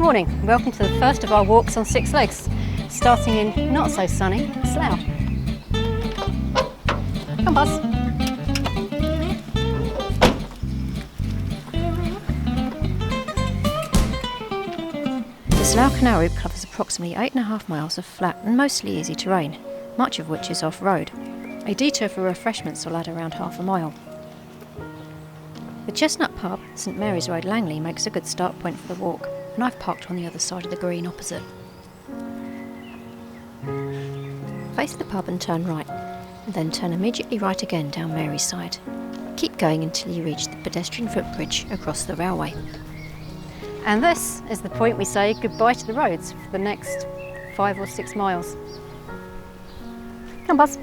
morning, and welcome to the first of our walks on 6 legs, starting in not so sunny Slough. Come Buzz. The Slough Canal Route covers approximately 8.5 miles of flat and mostly easy terrain, much of which is off-road. A detour for refreshments will add around half a mile. The Chestnut pub, St Mary's Road, Langley, makes a good start point for the walk, and I've parked on the other side of the green opposite. Face the pub and turn right, and then turn immediately right again down Mary's side. Keep going until you reach the pedestrian footbridge across the railway. And this is the point we say goodbye to the roads for the next 5 or 6 miles. Come Buzz.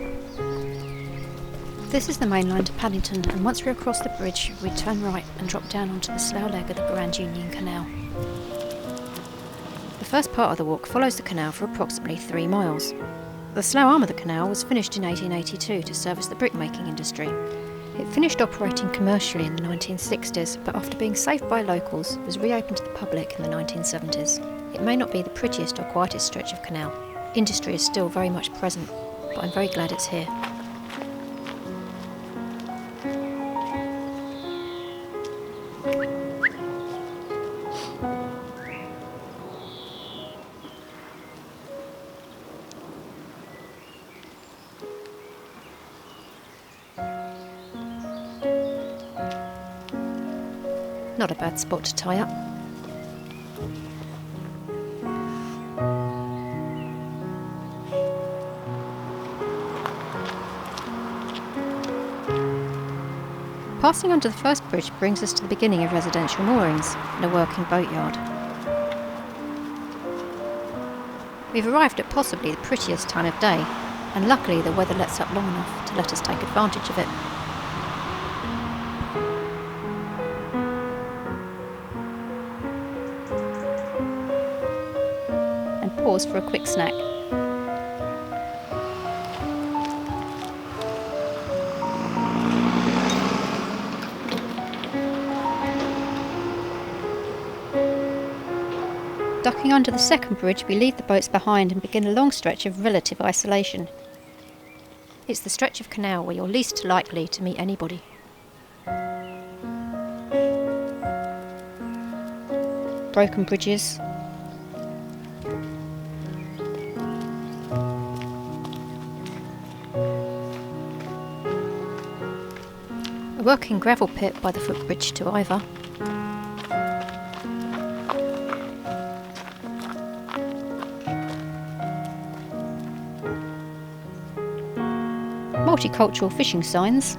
This is the main line to Paddington, and once we're across the bridge, we turn right and drop down onto the Slough leg of the Grand Union Canal. The first part of the walk follows the canal for approximately 3 miles. The Slough arm of the canal was finished in 1882 to service the brickmaking industry. It finished operating commercially in the 1960s, but after being saved by locals, was reopened to the public in the 1970s. It may not be the prettiest or quietest stretch of canal. Industry is still very much present, but I'm very glad it's here. Not a bad spot to tie up. Passing onto the first bridge brings us to the beginning of residential moorings and a working boatyard. We've arrived at possibly the prettiest time of day, and luckily the weather lets up long enough to let us take advantage of it. Pause for a quick snack. Ducking under the second bridge, we leave the boats behind and begin a long stretch of relative isolation. It's the stretch of canal where you're least likely to meet anybody. Broken bridges, a working gravel pit by the footbridge to Ivor, multicultural fishing signs,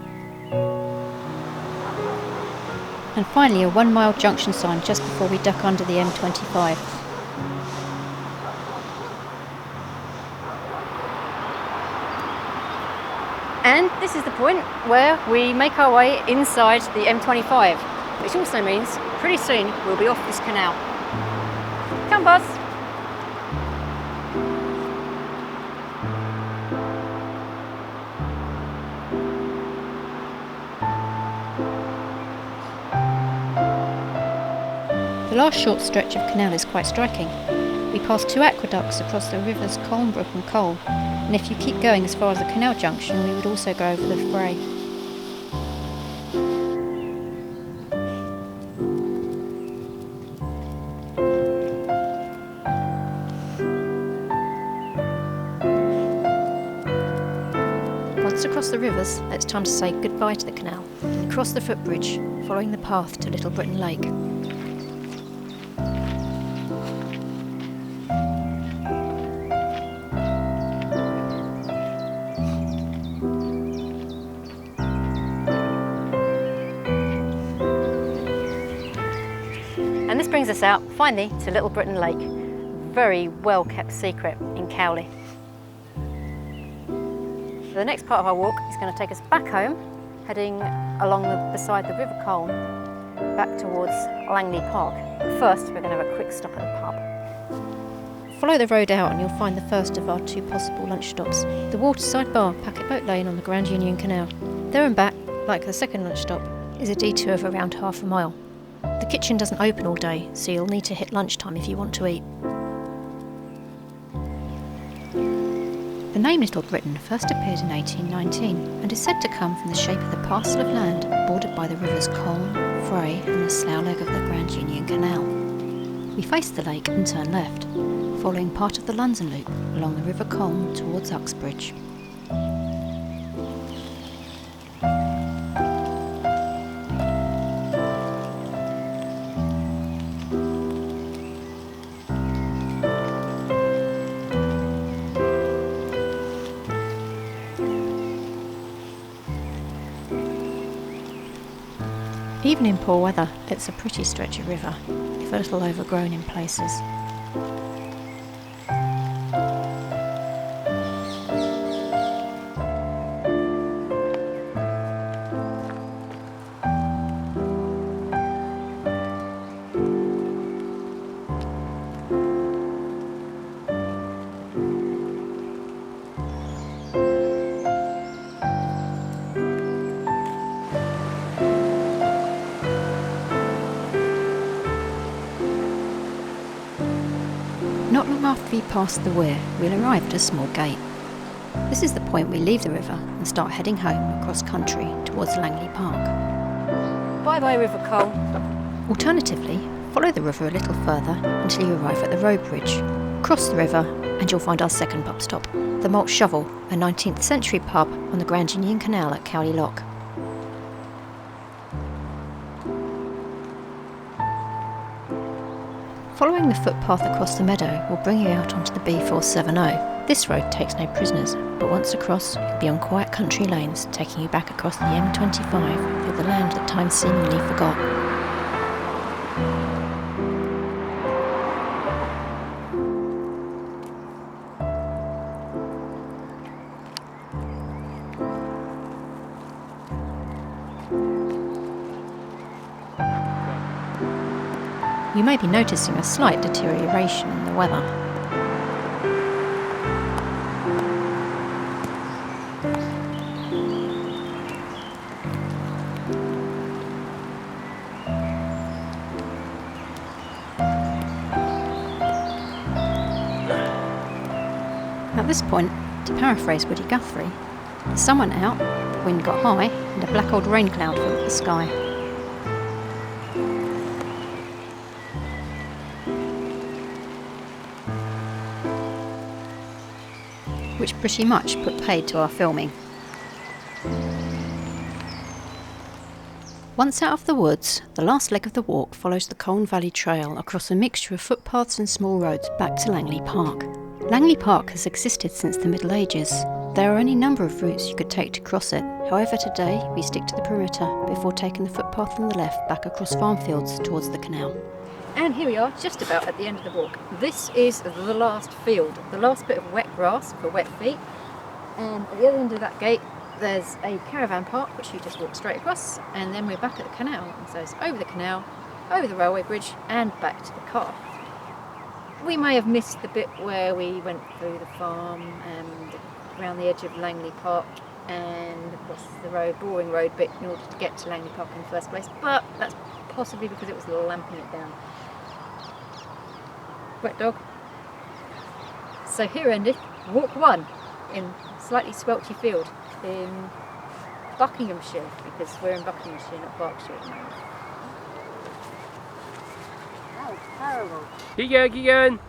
and finally a 1-mile junction sign just before we duck under the M25. And this is the point where we make our way inside the M25, which also means pretty soon we'll be off this canal. Come Buzz! The last short stretch of canal is quite striking. We pass 2 aqueducts across the rivers Colnbrook and Cole, and if you keep going as far as the canal junction, we would also go over the Fray. Once across the rivers, it's time to say goodbye to the canal and cross the footbridge, following the path to Little Britain Lake. And this brings us out, finally, to Little Britain Lake, a very well kept secret in Cowley. The next part of our walk is going to take us back home, heading along beside the River Colne, back towards Langley Park. But first, we're going to have a quick stop at the pub. Follow the road out and you'll find the first of our 2 possible lunch stops, the Waterside Bar, Packet Boat Lane on the Grand Union Canal. There and back, like the second lunch stop, is a detour of around half a mile. The kitchen doesn't open all day, so you'll need to hit lunchtime if you want to eat. The name Little Britain first appeared in 1819 and is said to come from the shape of the parcel of land bordered by the rivers Colne, Frey and the Slough leg of the Grand Union Canal. We face the lake and turn left, following part of the London Loop along the River Colne towards Uxbridge. Even in poor weather, it's a pretty stretch of river, if a little overgrown in places. Not long after we passed the weir, we'll arrive at a small gate. This is the point we leave the river and start heading home across country towards Langley Park. Bye bye River Colne. Alternatively, follow the river a little further until you arrive at the road bridge. Cross the river and you'll find our second pub stop, the Malt Shovel, a 19th century pub on the Grand Union Canal at Cowley Lock. Following the footpath across the meadow will bring you out onto the B470. This road takes no prisoners, but once across, you'll be on quiet country lanes taking you back across the M25 through the land that time seemingly forgot. You may be noticing a slight deterioration in the weather. At this point, to paraphrase Woody Guthrie, the sun went out, the wind got high, and a black old rain cloud filled the sky. Which pretty much put paid to our filming. Once out of the woods, the last leg of the walk follows the Colne Valley Trail across a mixture of footpaths and small roads back to Langley Park. Langley Park has existed since the Middle Ages. There are any number of routes you could take to cross it. However, today we stick to the perimeter before taking the footpath on the left back across farm fields towards the canal. And here we are, just about at the end of the walk. This is the last field, the last bit of wet grass for wet feet. And at the other end of that gate, there's a caravan park, which you just walk straight across, and then we're back at the canal. And so it's over the canal, over the railway bridge, and back to the car. We may have missed the bit where we went through the farm and around the edge of Langley Park and across the road, boring road bit in order to get to Langley Park in the first place, but that's possibly because it was lamping it down. Wet dog. So here ended walk 1 in slightly squelchy field in Buckinghamshire, because we're in Buckinghamshire, not Berkshire at the moment. That was terrible. Keep going, keep going.